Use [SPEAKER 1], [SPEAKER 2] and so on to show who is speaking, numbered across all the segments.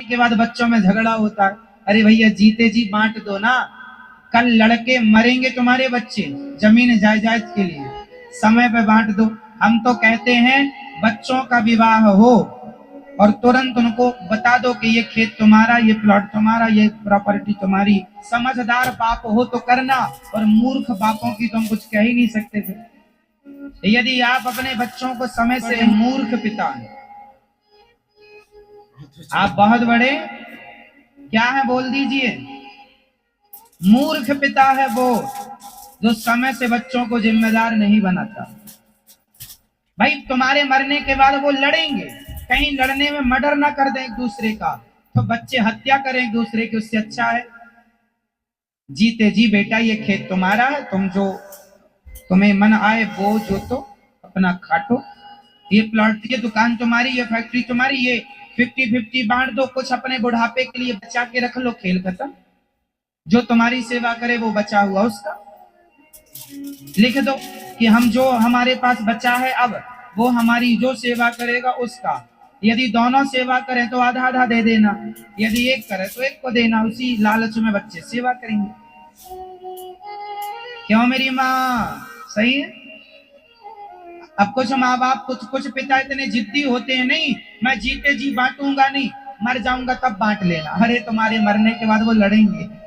[SPEAKER 1] के बाद बच्चों में झगड़ा होता है, अरे भैया जीते जी बांट दो ना, कल लड़के मरेंगे तुम्हारे बच्चे जमीन जायदाद के लिए, समय पे बांट दो। हम तो कहते हैं बच्चों का विवाह हो और तुरंत उनको बता दो कि ये खेत तुम्हारा, ये प्लॉट तुम्हारा, ये प्रॉपर्टी तुम्हारी। समझदार बाप हो तो करना, और मूर्ख बापों की तुम कुछ कह ही नहीं सकते थे। यदि आप अपने बच्चों को समय से, मूर्ख पिता हैं आप, बहुत बड़े क्या है बोल दीजिए, मूर्ख पिता है वो जो समय से बच्चों को जिम्मेदार नहीं बनाता। भाई तुम्हारे मरने के बाद वो लड़ेंगे, कहीं लड़ने में मर्डर ना कर दें एक दूसरे का, तो बच्चे हत्या करें एक दूसरे की, उससे अच्छा है जीते जी बेटा ये खेत तुम्हारा है, तुम जो तुम्हें मन आए वो जो तो अपना खाटो, ये प्लॉट, ये दुकान तुम्हारी, ये फैक्ट्री तुम्हारी, ये 50-50 बांट दो, कुछ अपने बुढ़ापे के लिए बचा के रख लो, खेल खत्म। जो तुम्हारी सेवा करे वो बचा हुआ उसका, लिख दो कि हम जो हमारे पास बचा है अब वो हमारी जो सेवा करेगा उसका। यदि दोनों सेवा करें तो आधा आधा दे देना, यदि एक करे तो एक को देना, उसी लालच में बच्चे सेवा करेंगे। क्यों मेरी माँ, सही है। अब कुछ माँ बाप, कुछ पिता इतने जिद्दी होते हैं, नहीं मैं जीते जी बांटूंगा नहीं, मर जाऊंगा तब बांट लेना। अरे तुम्हारे मरने के बाद वो लड़ेंगे।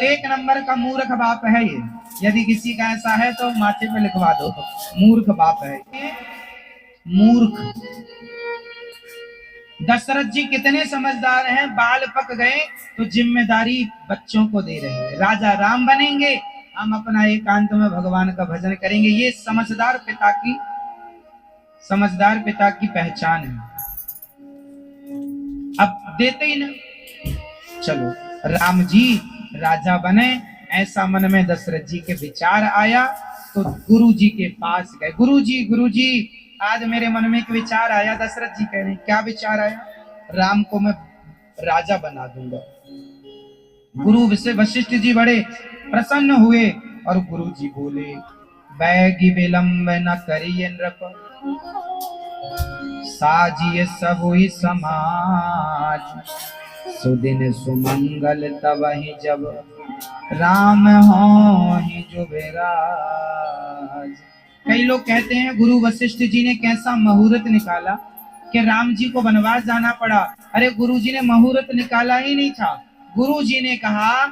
[SPEAKER 1] एक नंबर का मूर्ख बाप है ये, यदि किसी का ऐसा है तो माथे पे लिखवा दो, मूर्ख बाप है ये, मूर्ख। दशरथ जी कितने समझदार हैं, बाल पक गए तो जिम्मेदारी बच्चों को दे रहे हैं। राजा राम बनेंगे, हम अपना एकांत में भगवान का भजन करेंगे। ये समझदार पिता की पहचान है। अब देते ही ना, चलो राम जी राजा बने, ऐसा मन में दशरथ जी के विचार आया तो गुरु जी के पास गए। गुरु जी आज मेरे मन में एक विचार आया। दशरथ जी कह रहे हैं क्या विचार आया? राम को मैं राजा बना दूंगा। गुरु वशिष्ठ जी बड़े प्रसन्न हुए और गुरु जी बोले, बैगी विलंब न करिए नृप, साजिए सबुई समाज, सुदिन सुमंगल तब ही जब राम हो ही जुबेराज। कई लोग कहते हैं गुरु वशिष्ठ जी ने कैसा मुहूर्त निकाला कि राम जी को वनवास जाना पड़ा। अरे गुरु जी ने मुहूर्त निकाला ही नहीं था। गुरु जी ने कहा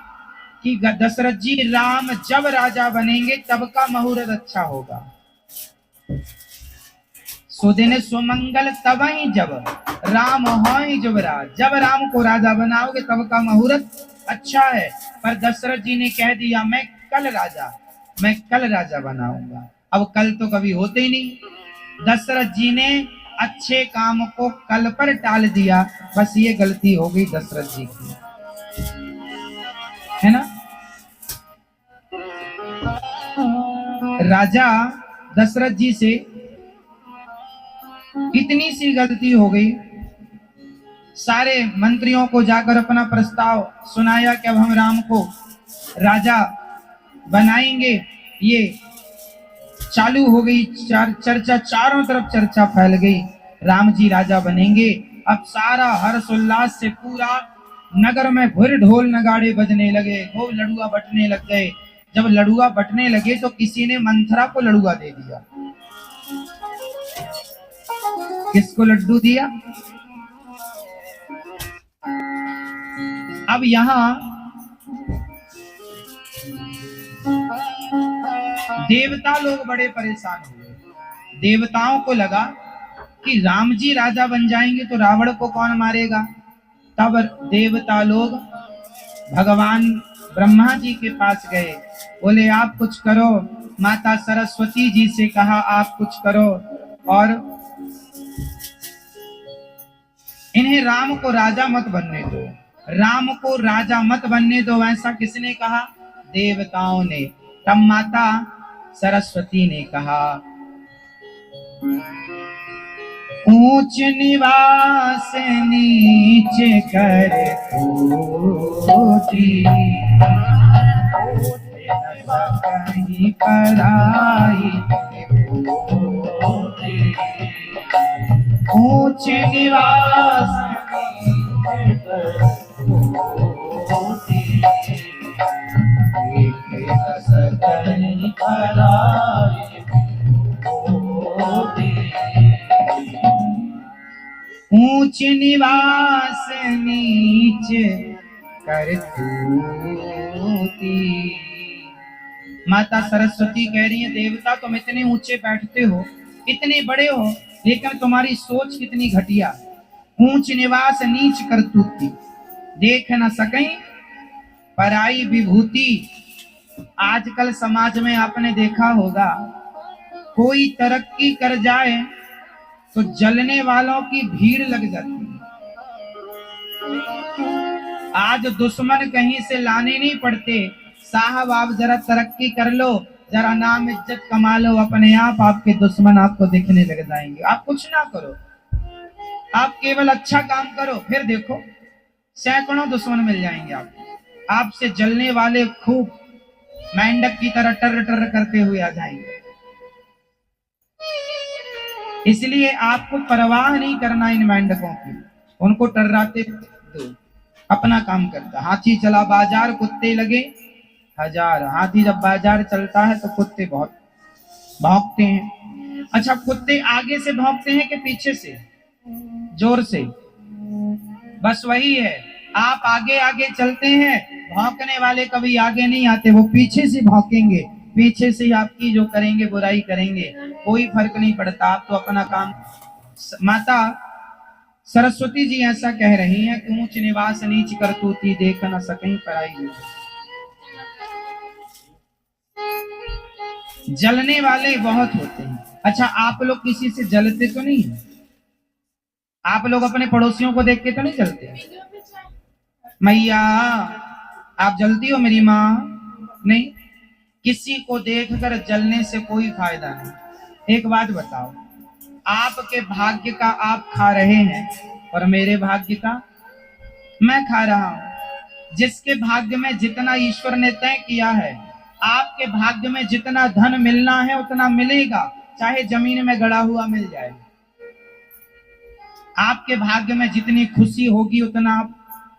[SPEAKER 1] कि दशरथ जी राम जब राजा बनेंगे तब का मुहूर्त अच्छा होगा। सुदिन सुमंगल तब ही जब राम हो ही जुबराज, जब राम को राजा बनाओगे तब का मुहूर्त अच्छा है। पर दशरथ जी ने कह दिया मैं कल राजा बनाऊंगा। अब कल तो कभी होते ही नहीं। दशरथ जी ने अच्छे काम को कल पर टाल दिया, बस ये गलती हो गई दशरथ जी की, है ना। राजा दशरथ जी से इतनी सी गलती हो गई, सारे मंत्रियों को जाकर अपना प्रस्ताव सुनाया कि अब हम राम को राजा बनाएंगे। ये चालू हो गई चर्चा, चारों तरफ चर्चा फैल गई, राम जी राजा बनेंगे। अब सारा हर्ष उल्लास से पूरा नगर में भुर ढोल नगाड़े बजने लगे, खूब लड़ुआ बटने लग गए। जब लड़ुआ बटने लगे तो किसी ने मंथरा को लड़ुआ दे दिया। किसको लड्डू दिया? अब यहां देवता लोग बड़े परेशान हुए। देवताओं को लगा कि राम जी राजा बन जाएंगे तो रावण को कौन मारेगा। तब देवता लोग भगवान ब्रह्मा जी के पास गए, बोले आप कुछ करो। माता सरस्वती जी से कहा आप कुछ करो और इन्हें राम को राजा मत बनने दो, राम को राजा मत बनने दो। ऐसा किसने कहा? देवताओं ने। तब माता सरस्वती ने कहा, ऊंच निवास नीचे कर कहीं पराई, ऊंच निवास ऊंच निवास नीच करतूती। माता सरस्वती कह रही है, देवता तुम इतने ऊंचे बैठते हो, इतने बड़े हो, लेकिन तुम्हारी सोच कितनी घटिया। ऊंच निवास नीच करतूती, देख न सकें पराई विभूति। आजकल समाज में आपने देखा होगा, कोई तरक्की कर जाए तो जलने वालों की भीड़ लग जाती है। आज दुश्मन कहीं से लाने नहीं पड़ते। साहब आप जरा तरक्की कर लो, जरा नाम इज्जत कमा लो, अपने आप आपके दुश्मन आपको दिखने लग जाएंगे। आप कुछ ना करो, आप केवल अच्छा काम करो, फिर देखो सैकड़ों दुश्मन मिल जाएंगे आपको। आपसे जलने वाले खूब मेंढक की तरह टर टर करते हुए आ जाएंगे। इसलिए आपको परवाह नहीं करना इन मेंढकों की, उनको टर्राते दो, अपना काम करता। हाथी चला बाजार, कुत्ते लगे हजार। हाथी जब बाजार चलता है तो कुत्ते बहुत भौंकते हैं। अच्छा, कुत्ते आगे से भौंकते हैं कि पीछे से? जोर से। बस वही है, आप आगे आगे चलते हैं, भौंकने वाले कभी आगे नहीं आते, वो पीछे से भौंकेंगे, पीछे से आपकी जो करेंगे बुराई करेंगे, कोई फर्क नहीं पड़ता। आप तो अपना काम। माता सरस्वती जी ऐसा कह रही हैं कि ऊंच निवास नीच करतूती, देख न सकें पराई। जलने वाले बहुत होते हैं। अच्छा, आप लोग किसी से जलते तो नहीं है? आप लोग अपने पड़ोसियों को देख के तो नहीं जलते? मैया आप जलती हो मेरी माँ? नहीं, किसी को देखकर जलने से कोई फायदा नहीं। एक बात बताओ, आपके भाग्य का आप खा रहे हैं और मेरे भाग्य का मैं खा रहा हूं। जिसके भाग्य में जितना ईश्वर ने तय किया है, आपके भाग्य में जितना धन मिलना है उतना मिलेगा, चाहे जमीन में गड़ा हुआ मिल जाए। आपके भाग्य में जितनी खुशी होगी उतना आप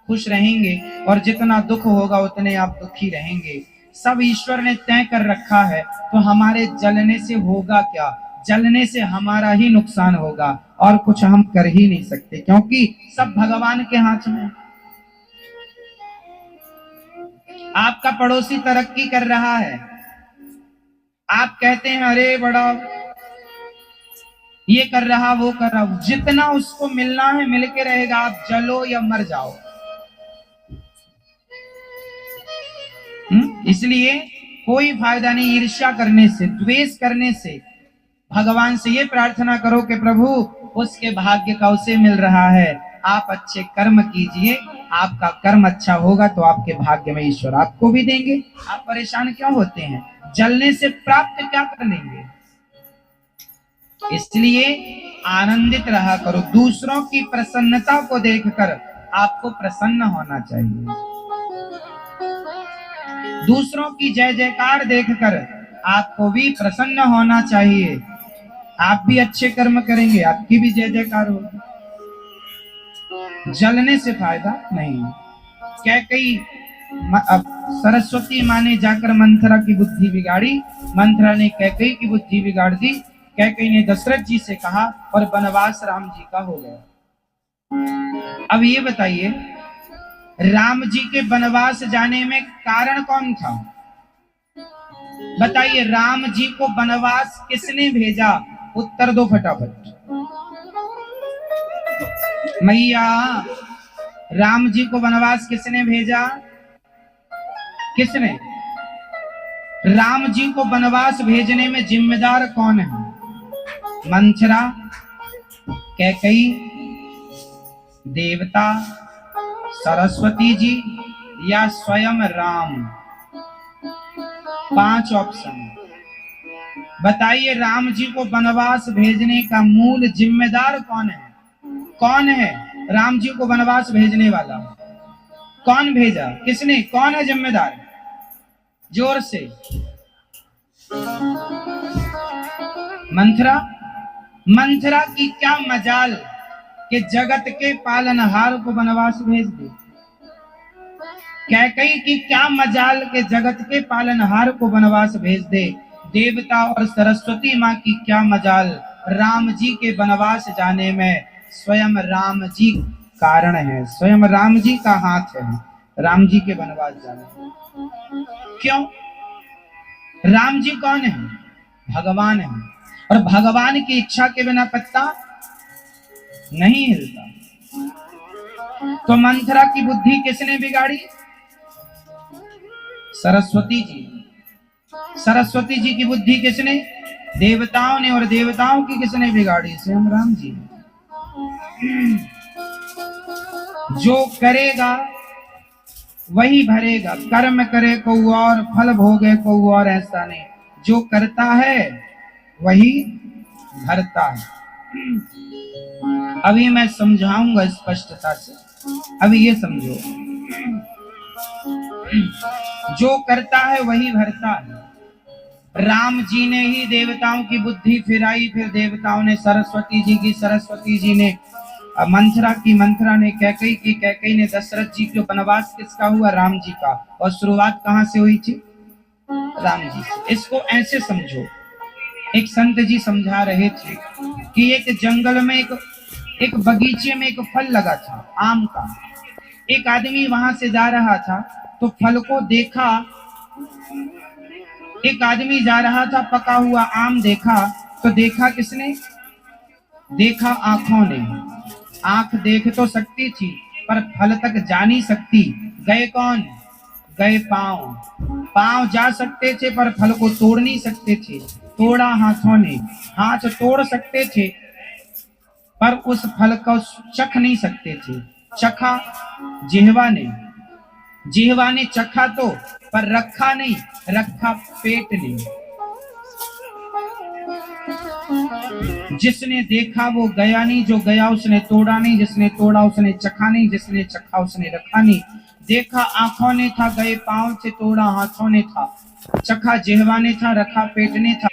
[SPEAKER 1] खुश रहेंगे, और जितना दुख होगा उतने आप दुखी रहेंगे। सब ईश्वर ने तय कर रखा है, तो हमारे जलने से होगा क्या? जलने से हमारा ही नुकसान होगा, और कुछ हम कर ही नहीं सकते, क्योंकि सब भगवान के हाथ में। आपका पड़ोसी तरक्की कर रहा है, आप कहते हैं अरे बड़ा ये कर रहा वो कर रहा, जितना उसको मिलना है मिल के रहेगा, आप जलो या मर जाओ। इसलिए कोई फायदा नहीं ईर्ष्या करने से, द्वेष करने से। भगवान से ये प्रार्थना करो कि प्रभु उसके भाग्य का उसे मिल रहा है, आप अच्छे कर्म कीजिए, आपका कर्म अच्छा होगा तो आपके भाग्य में ईश्वर आपको भी देंगे। आप परेशान क्यों होते हैं? जलने से प्राप्त क्या कर लेंगे? इसलिए आनंदित रहा करो। दूसरों की प्रसन्नता को देखकर आपको प्रसन्न होना चाहिए। दूसरों की जय जयकार देखकर आपको भी प्रसन्न होना चाहिए। आप भी अच्छे कर्म करेंगे, आपकी भी जय जयकार होगी। जलने से फायदा नहीं। कैकेयी अब सरस्वती माँ ने जाकर मंथरा की बुद्धि बिगाड़ी, मंथरा ने कैकेयी की बुद्धि बिगाड़ दी। कैकेयी ने दशरथ जी से कहा और वनवास राम जी का हो गया। अब ये बताइए, राम जी के वनवास जाने में कारण कौन था? बताइए, राम जी को वनवास किसने भेजा? उत्तर दो फटाफट। मैया, राम जी को वनवास किसने भेजा? किसने? राम जी को वनवास भेजने में जिम्मेदार कौन है? मंथरा, कैकेयी, देवता, सरस्वती जी या स्वयं राम? 5 ऑप्शन बताइए। राम जी को वनवास भेजने का मूल जिम्मेदार कौन है? कौन है राम जी को वनवास भेजने वाला? कौन भेजा? किसने? कौन है जिम्मेदार? जोर से। मंथरा। मंथरा की क्या मजाल कि जगत के पालनहार को वनवास भेज दे। कैकेयी की क्या मजाल के जगत के पालनहार को वनवास भेज दे। देवता और सरस्वती माँ की क्या मजाल, राम जी के वनवास जाने में स्वयं राम जी कारण है, स्वयं राम जी का हाथ है राम जी के वनवास जाने में। क्यों? राम जी कौन है? भगवान है, और भगवान की इच्छा के बिना पत्ता नहीं हिलता। तो मंथरा की बुद्धि किसने बिगाड़ी? सरस्वती जी। सरस्वती जी की बुद्धि किसने? देवताओं ने। और देवताओं की किसने बिगाड़ी? स्वयं राम जी। जो करेगा वही भरेगा, कर्म करे को और फल भोगे को और, ऐसा नहीं। जो करता है वही भरता है। अभी मैं समझाऊंगा स्पष्टता से, अभी ये समझो। जो करता है वही भरता है। राम जी ने ही देवताओं की बुद्धि फिराई, फिर देवताओं ने सरस्वती जी की, सरस्वती जी ने मंथरा की, मंथरा ने कैकेयी की, कैकेयी ने दशरथ जी के। वनवास किसका हुआ? राम जी का। और शुरुआत कहां से हुई थी? राम जी से। इसको ऐसे समझो, एक संत जी समझा रहे थे कि एक जंगल में एक बगीचे में एक फल लगा था, आम का। एक आदमी वहां से जा रहा था तो फल को देखा। एक आदमी जा रहा था, पका हुआ आम देखा, तो देखा किसने? देखा आंखों ने। आंख देख तो सकती थी पर फल तक जा नहीं सकती। गए कौन? गए पांव। पांव जा सकते थे पर फल को तोड़ नहीं सकते थे। तोड़ा हाथों ने। हाथ तोड़ सकते थे पर उस फल को चख नहीं सकते थे। चखा जिह्वा ने। जिह्वा ने चखा तो, पर रखा नहीं, रखा पेट ने। जिसने देखा वो गया नहीं, जो गया उसने तोड़ा नहीं, जिसने तोड़ा उसने चखा नहीं, जिसने चखा उसने रखा नहीं। देखा आंखों ने था, गए पांव से, तोड़ा हाथों ने था, चखा जिह्वा ने था, रखा पेट ने था।